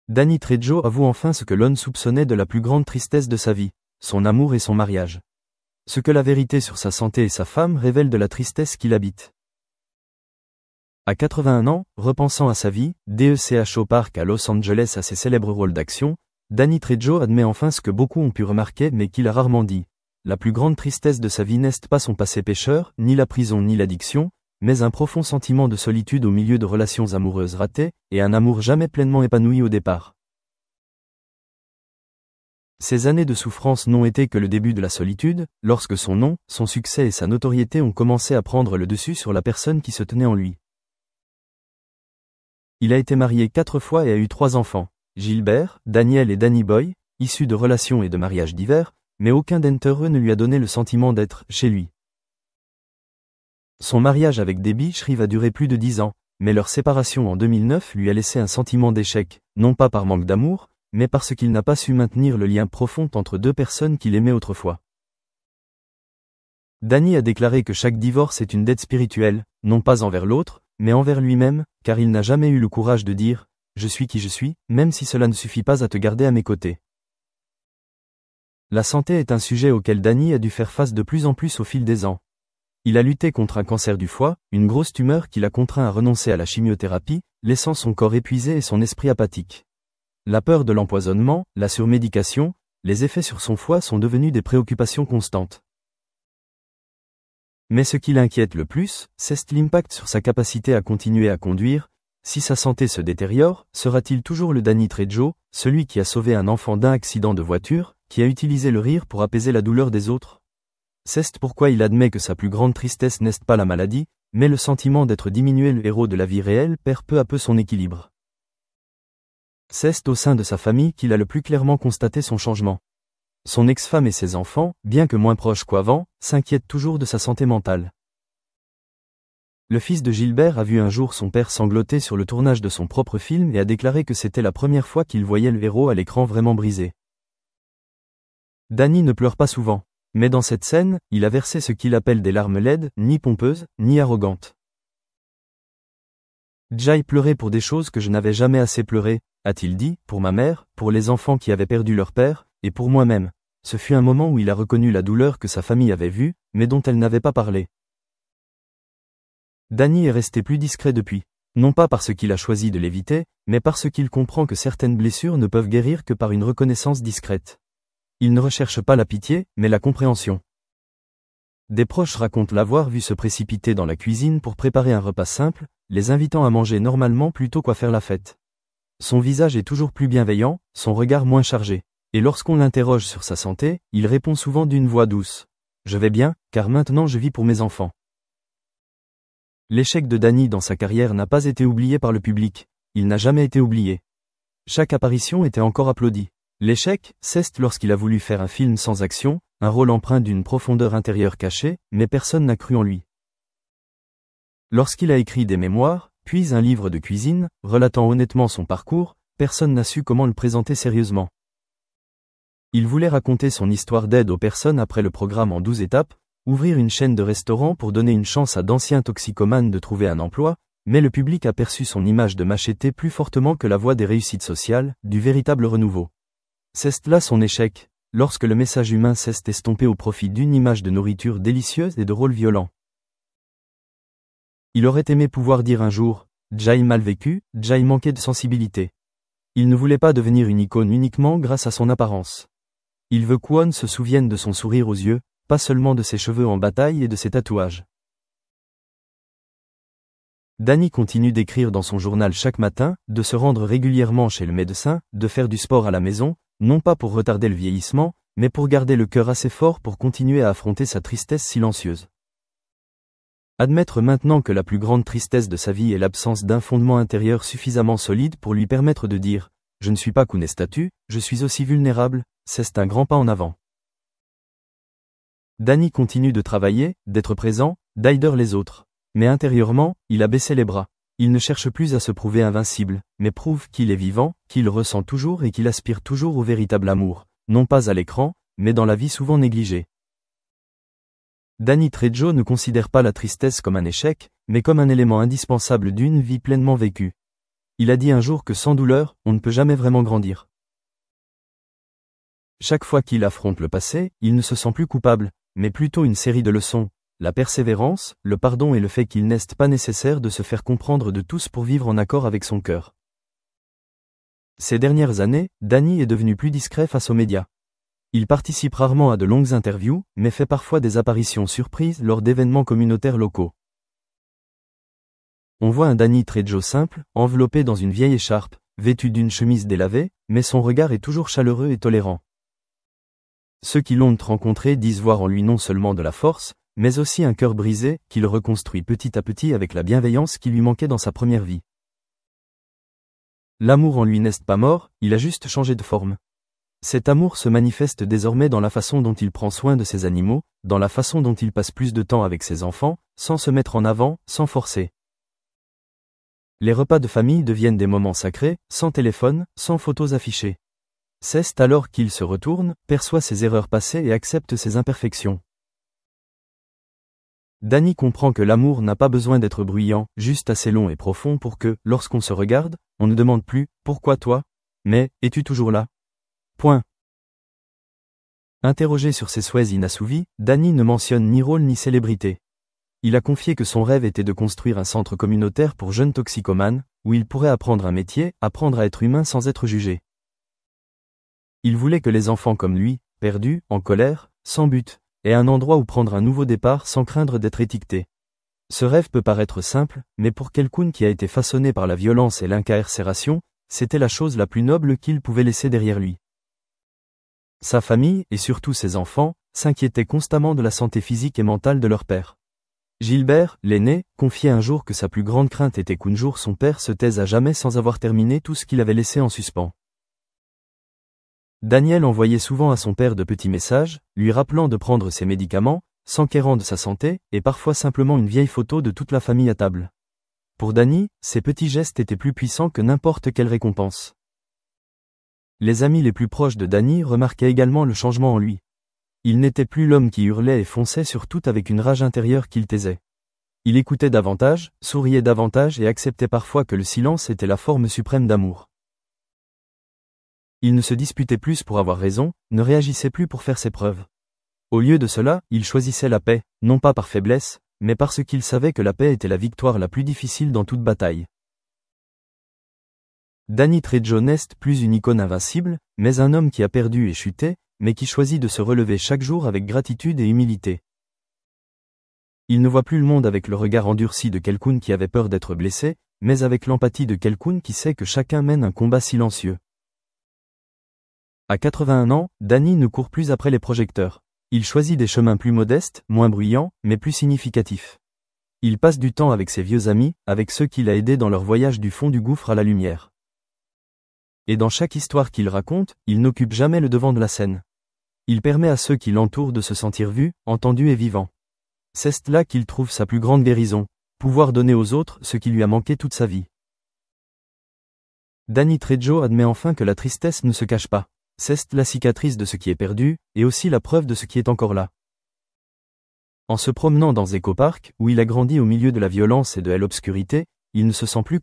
Danny Trejo avoue enfin ce que Lon soupçonnait de la plus grande tristesse de sa vie, son amour et son mariage. Ce que la vérité sur sa santé et sa femme révèle de la tristesse qui l'habite. À 81 ans, repensant à sa vie, DECHO Park à Los Angeles à ses célèbres rôles d'action, Danny Trejo admet enfin ce que beaucoup ont pu remarquer mais qu'il a rarement dit. La plus grande tristesse de sa vie n'est pas son passé pécheur, ni la prison ni l'addiction, mais un profond sentiment de solitude au milieu de relations amoureuses ratées, et un amour jamais pleinement épanoui au départ. Ces années de souffrance n'ont été que le début de la solitude, lorsque son nom, son succès et sa notoriété ont commencé à prendre le dessus sur la personne qui se tenait en lui. Il a été marié 4 fois et a eu 3 enfants, Gilbert, Daniel et Danny Boy, issus de relations et de mariages divers, mais aucun d'entre eux ne lui a donné le sentiment d'être chez lui. Son mariage avec Debbie Shreve a duré plus de 10 ans, mais leur séparation en 2009 lui a laissé un sentiment d'échec, non pas par manque d'amour, mais parce qu'il n'a pas su maintenir le lien profond entre deux personnes qu'il aimait autrefois. Danny a déclaré que chaque divorce est une dette spirituelle, non pas envers l'autre, mais envers lui-même, car il n'a jamais eu le courage de dire « Je suis qui je suis », même si cela ne suffit pas à te garder à mes côtés. La santé est un sujet auquel Danny a dû faire face de plus en plus au fil des ans. Il a lutté contre un cancer du foie, une grosse tumeur qui l'a contraint à renoncer à la chimiothérapie, laissant son corps épuisé et son esprit apathique. La peur de l'empoisonnement, la surmédication, les effets sur son foie sont devenus des préoccupations constantes. Mais ce qui l'inquiète le plus, c'est l'impact sur sa capacité à continuer à conduire. Si sa santé se détériore, sera-t-il toujours le Danny Trejo, celui qui a sauvé un enfant d'un accident de voiture, qui a utilisé le rire pour apaiser la douleur des autres? C'est pourquoi il admet que sa plus grande tristesse n'est pas la maladie, mais le sentiment d'être diminué. Le héros de la vie réelle perd peu à peu son équilibre. C'est au sein de sa famille qu'il a le plus clairement constaté son changement. Son ex-femme et ses enfants, bien que moins proches qu'avant, s'inquiètent toujours de sa santé mentale. Le fils de Gilbert a vu un jour son père sangloter sur le tournage de son propre film et a déclaré que c'était la première fois qu'il voyait le héros à l'écran vraiment brisé. Danny ne pleure pas souvent. Mais dans cette scène, il a versé ce qu'il appelle des larmes laides, ni pompeuses, ni arrogantes. J'ai pleuré pour des choses que je n'avais jamais assez pleuré, a-t-il dit, pour ma mère, pour les enfants qui avaient perdu leur père, et pour moi-même. Ce fut un moment où il a reconnu la douleur que sa famille avait vue, mais dont elle n'avait pas parlé. Danny est resté plus discret depuis. Non pas parce qu'il a choisi de l'éviter, mais parce qu'il comprend que certaines blessures ne peuvent guérir que par une reconnaissance discrète. Il ne recherche pas la pitié, mais la compréhension. Des proches racontent l'avoir vu se précipiter dans la cuisine pour préparer un repas simple, les invitant à manger normalement plutôt qu'à faire la fête. Son visage est toujours plus bienveillant, son regard moins chargé. Et lorsqu'on l'interroge sur sa santé, il répond souvent d'une voix douce. « Je vais bien, car maintenant je vis pour mes enfants. » L'échec de Danny dans sa carrière n'a pas été oublié par le public. Il n'a jamais été oublié. Chaque apparition était encore applaudie. L'échec, c'est lorsqu'il a voulu faire un film sans action, un rôle empreint d'une profondeur intérieure cachée, mais personne n'a cru en lui. Lorsqu'il a écrit des mémoires, puis un livre de cuisine, relatant honnêtement son parcours, personne n'a su comment le présenter sérieusement. Il voulait raconter son histoire d'aide aux personnes après le programme en 12 étapes, ouvrir une chaîne de restaurants pour donner une chance à d'anciens toxicomanes de trouver un emploi, mais le public a perçu son image de Machete plus fortement que la voix des réussites sociales, du véritable renouveau. C'est là son échec, lorsque le message humain s'est estompé au profit d'une image de nourriture délicieuse et de rôles violents. Il aurait aimé pouvoir dire un jour, « J'ai mal vécu, j'ai manqué de sensibilité ». Il ne voulait pas devenir une icône uniquement grâce à son apparence. Il veut qu'on se souvienne de son sourire aux yeux, pas seulement de ses cheveux en bataille et de ses tatouages. Danny continue d'écrire dans son journal chaque matin, de se rendre régulièrement chez le médecin, de faire du sport à la maison, non pas pour retarder le vieillissement, mais pour garder le cœur assez fort pour continuer à affronter sa tristesse silencieuse. Admettre maintenant que la plus grande tristesse de sa vie est l'absence d'un fondement intérieur suffisamment solide pour lui permettre de dire « Je ne suis pas qu'une statue, je suis aussi vulnérable », c'est un grand pas en avant. Danny continue de travailler, d'être présent, d'aider les autres. Mais intérieurement, il a baissé les bras. Il ne cherche plus à se prouver invincible, mais prouve qu'il est vivant, qu'il ressent toujours et qu'il aspire toujours au véritable amour, non pas à l'écran, mais dans la vie souvent négligée. Danny Trejo ne considère pas la tristesse comme un échec, mais comme un élément indispensable d'une vie pleinement vécue. Il a dit un jour que sans douleur, on ne peut jamais vraiment grandir. Chaque fois qu'il affronte le passé, il ne se sent plus coupable, mais plutôt une série de leçons, la persévérance, le pardon et le fait qu'il n'est pas nécessaire de se faire comprendre de tous pour vivre en accord avec son cœur. Ces dernières années, Danny est devenu plus discret face aux médias. Il participe rarement à de longues interviews, mais fait parfois des apparitions surprises lors d'événements communautaires locaux. On voit un Danny Trejo simple, enveloppé dans une vieille écharpe, vêtu d'une chemise délavée, mais son regard est toujours chaleureux et tolérant. Ceux qui l'ont rencontré disent voir en lui non seulement de la force, mais aussi un cœur brisé, qu'il reconstruit petit à petit avec la bienveillance qui lui manquait dans sa première vie. L'amour en lui n'est pas mort, il a juste changé de forme. Cet amour se manifeste désormais dans la façon dont il prend soin de ses animaux, dans la façon dont il passe plus de temps avec ses enfants, sans se mettre en avant, sans forcer. Les repas de famille deviennent des moments sacrés, sans téléphone, sans photos affichées. C'est alors qu'il se retourne, perçoit ses erreurs passées et accepte ses imperfections. Danny comprend que l'amour n'a pas besoin d'être bruyant, juste assez long et profond pour que, lorsqu'on se regarde, on ne demande plus « Pourquoi toi ?» mais « Es-tu toujours là ?» Point. Interrogé sur ses souhaits inassouvis, Danny ne mentionne ni rôle ni célébrité. Il a confié que son rêve était de construire un centre communautaire pour jeunes toxicomanes, où il pourrait apprendre un métier, apprendre à être humain sans être jugé. Il voulait que les enfants comme lui, perdus, en colère, sans but, aient un endroit où prendre un nouveau départ sans craindre d'être étiqueté. Ce rêve peut paraître simple, mais pour quelqu'un qui a été façonné par la violence et l'incarcération, c'était la chose la plus noble qu'il pouvait laisser derrière lui. Sa famille, et surtout ses enfants, s'inquiétaient constamment de la santé physique et mentale de leur père. Gilbert, l'aîné, confiait un jour que sa plus grande crainte était qu'un jour son père se taise à jamais sans avoir terminé tout ce qu'il avait laissé en suspens. Daniel envoyait souvent à son père de petits messages, lui rappelant de prendre ses médicaments, s'enquérant de sa santé, et parfois simplement une vieille photo de toute la famille à table. Pour Danny, ces petits gestes étaient plus puissants que n'importe quelle récompense. Les amis les plus proches de Danny remarquaient également le changement en lui. Il n'était plus l'homme qui hurlait et fonçait sur tout avec une rage intérieure qu'il taisait. Il écoutait davantage, souriait davantage et acceptait parfois que le silence était la forme suprême d'amour. Il ne se disputait plus pour avoir raison, ne réagissait plus pour faire ses preuves. Au lieu de cela, il choisissait la paix, non pas par faiblesse, mais parce qu'il savait que la paix était la victoire la plus difficile dans toute bataille. Danny Trejo n'est plus une icône invincible, mais un homme qui a perdu et chuté, mais qui choisit de se relever chaque jour avec gratitude et humilité. Il ne voit plus le monde avec le regard endurci de quelqu'un qui avait peur d'être blessé, mais avec l'empathie de quelqu'un qui sait que chacun mène un combat silencieux. À 81 ans, Danny ne court plus après les projecteurs. Il choisit des chemins plus modestes, moins bruyants, mais plus significatifs. Il passe du temps avec ses vieux amis, avec ceux qu'il a aidés dans leur voyage du fond du gouffre à la lumière. Et dans chaque histoire qu'il raconte, il n'occupe jamais le devant de la scène. Il permet à ceux qui l'entourent de se sentir vus, entendus et vivants. C'est là qu'il trouve sa plus grande guérison, pouvoir donner aux autres ce qui lui a manqué toute sa vie. Danny Trejo admet enfin que la tristesse ne se cache pas. C'est la cicatrice de ce qui est perdu, et aussi la preuve de ce qui est encore là. En se promenant dans Echo Park, où il a grandi au milieu de la violence et de l'obscurité, il ne se sent plus comme